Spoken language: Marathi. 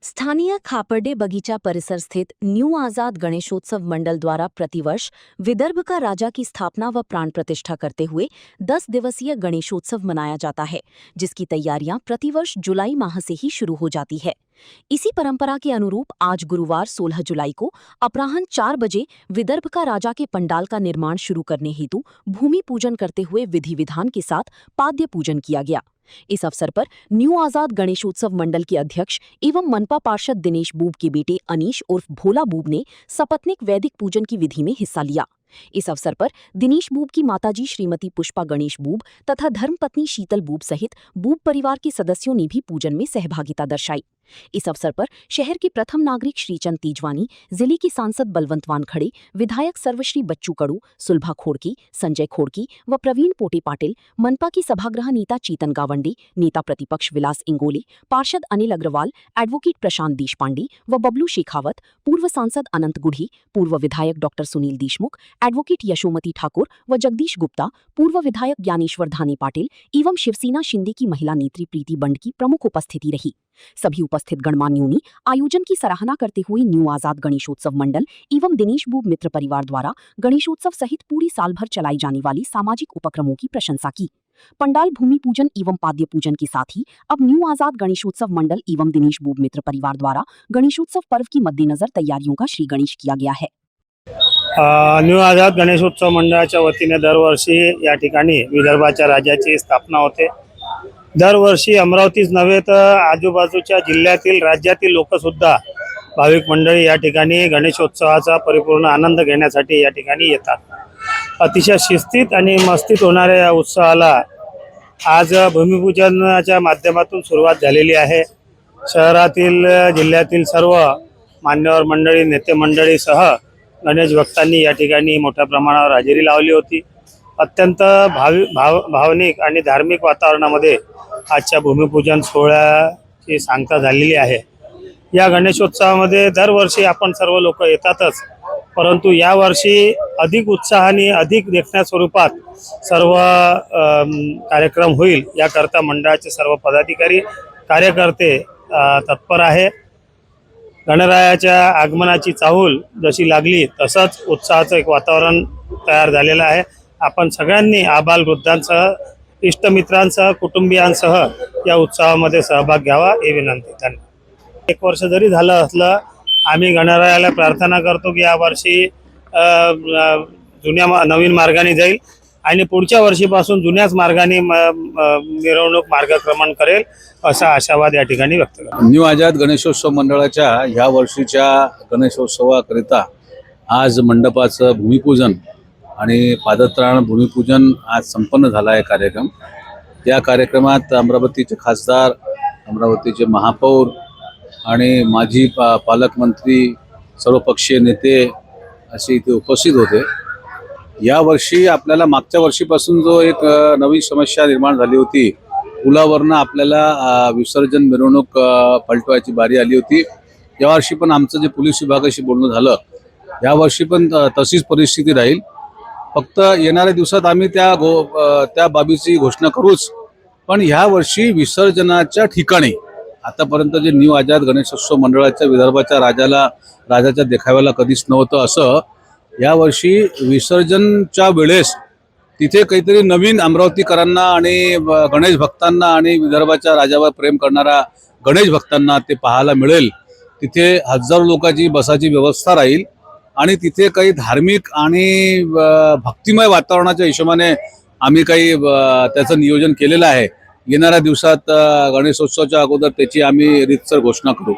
स्थानीय खापरडे बगीचा परिसर स्थित न्यू आजाद गणेशोत्सव मंडल द्वारा प्रतिवर्ष विदर्भ का राजा की स्थापना व प्राण प्रतिष्ठा करते हुए 10 दिवसीय गणेशोत्सव मनाया जाता है, जिसकी तैयारियां प्रतिवर्ष जुलाई माह से ही शुरू हो जाती है। इसी परंपरा के अनुरूप आज गुरुवार 16 जुलाई को अपराह्न 4 बजे विदर्भ का राजा के पंडाल का निर्माण शुरू करने हेतु भूमि पूजन करते हुए विधि विधान के साथ पाद्य पूजन किया गया। इस अवसर पर न्यू आजाद गणेशोत्सव मंडल के अध्यक्ष एवं मनपा पार्षद दिनेश बूब के बेटे अनीश उर्फ भोला बूब ने सपत्निक वैदिक पूजन की विधि में हिस्सा लिया। इस अवसर पर दिनेश बूब की माताजी श्रीमती पुष्पा गणेश बूब तथा धर्मपत्नी शीतल बूब सहित बूब परिवार के सदस्यों ने भी पूजन में सहभागिता दर्शाई। इस अवसर पर शहर के प्रथम नागरिक श्रीचंद तीजवानी, जिले के सांसद बलवंत वानखड़े, विधायक सर्वश्री बच्चू कड़ू, सुलभा खोड़की, संजय खोड़की व प्रवीण पोटे पाटिल, मनपा की सभागृह नेता चेतन गावंडी, नेता प्रतिपक्ष विलास इंगोले, पार्षद अनिल अग्रवाल, एडवोकेट प्रशांत देशपांडे व बबलू शेखावत, पूर्व सांसद अनंत गुढ़ी, पूर्व विधायक डॉक्टर सुनील देशमुख, एडवोकेट यशोमती ठाकुर व जगदीश गुप्ता, पूर्व विधायक ज्ञानेश्वर धानी पाटिल एवं शिवसेना शिंदे की महिला नेत्री प्रीति बंड की प्रमुख उपस्थिति रही। सभी उपस्थित गणमान्यों ने आयोजन की सराहना करते हुए न्यू आजाद गणेशोत्सव मंडल एवं दिनेश बूब मित्र परिवार द्वारा गणेशोत्सव सहित पूरी साल भर चलाई जाने वाली सामाजिक उपक्रमों की प्रशंसा की। पंडाल भूमि पूजन एवं पाद्य पूजन के साथ ही अब न्यू आजाद गणेशोत्सव मंडल एवं दिनेश बूब मित्र परिवार द्वारा गणेशोत्सव पर्व की मद्देनजर तैयारियों का श्री गणेश किया गया है। न्यू आझाद गणेशोत्सव मंडळाच्या वतीने दरवर्षी या ठिकाणी विदर्भाच्या राजाची स्थापना होते। दरवर्षी अमरावतीच नव्हे तर आजूबाजूच्या जिल्ह्यातील राज्यातील लोकसुद्धा भाविक मंडळी या ठिकाणी गणेशोत्सवाचा परिपूर्ण आनंद घेण्यासाठी या ठिकाणी येतात। अतिशय शिस्तीत आणि मस्तीत होणाऱ्या या उत्सवाला आज भूमिपूजनाच्या माध्यमातून सुरुवात झालेली आहे। शहरातील जिल्ह्यातील सर्व मान्यवर मंडळी, नेते मंडळीसह गणेश भक्तांनी या ठिकाणी मोठ्या प्रमाणावर हजेरी लावली होती। अत्यंत भावनिक आणि धार्मिक वातावरणामध्ये आजच्या भूमिपूजन सोहळ्याची सांगता झालेली आहे। या गणेशोत्सवामध्ये दरवर्षी आपण सर्व लोक येतातच, परंतु यावर्षी अधिक उत्साहाने, अधिक देखण्या स्वरूपात सर्व कार्यक्रम होईल याकरता मंडळाचे सर्व पदाधिकारी, कार्यकर्ते तत्पर आहे। गणरायाच्या आगमनाची चाहूल जशी लागली तसंच उत्साहाचं एक वातावरण तयार झालेलं आहे। आपण सगळ्यांनी आबालवृद्धांसह, इष्टमित्रांसह, कुटुंबियांसह या उत्सवामध्ये सहभाग घ्यावा ही विनंती। धन्यवाद। 1 वर्ष जरी झालं असलं, आम्ही गणरायाला प्रार्थना करतो की यावर्षी नवीन मार्गाने जाईल आणि पुढच्या वर्षीपासून जुन्याच मार्गाने मिरवणूक मार्गक्रमण करेल असा आशावाद या ठिकाणी व्यक्त करतो। न्यू आझाद गणेशोत्सव मंडळाच्या ह्या वर्षीच्या गणेशोत्सवाकरिता आज मंडपाचं भूमिपूजन आणि पादत्राण भूमिपूजन आज संपन्न झाला आहे कार्यक्रम। या कार्यक्रमात अमरावतीचे खासदार, अमरावतीचे महापौर आणि माजी पालकमंत्री, सर्वपक्षीय नेते असे इथे उपस्थित होते। या वर्षी आपल्याला मागच्या वर्षीपासून जो एक नवी समस्या निर्माण झाली होती, पुलावरनं आपल्याला विसर्जन मिरवणूक पलटवायची बारी आली होती। यावर्षी पण आमचं जे पोलीस विभागाशी बोलणं झालं, यावर्षी पण तशीच परिस्थिती राहील। फक्त येणाऱ्या दिवसात आम्ही त्या बाबीची घोषणा करूच, पण ह्या वर्षी विसर्जनाच्या ठिकाणी आतापर्यंत जे न्यू आझाद गणेशोत्सव मंडळाच्या विदर्भाच्या राजाच्या देखाव्याला कधीच नव्हतं, असं यावर्षी विसर्जनच्या वेळेस तिथे काहीतरी नवीन अमरावतीकरांना आणि गणेश भक्तांना आणि विदर्भाच्या राजावर प्रेम करणारा गणेश भक्तांना ते पाहायला मिळेल। तिथे हजारो लोकांची बसाची व्यवस्था राहील आणि तिथे काही धार्मिक आणि भक्तिमय वातावरणाच्या हिशोबाने आम्ही काही त्याचं नियोजन केलेलं आहे। येणाऱ्या दिवसात गणेशोत्सवाच्या अगोदर त्याची आम्ही रीतसर घोषणा करू।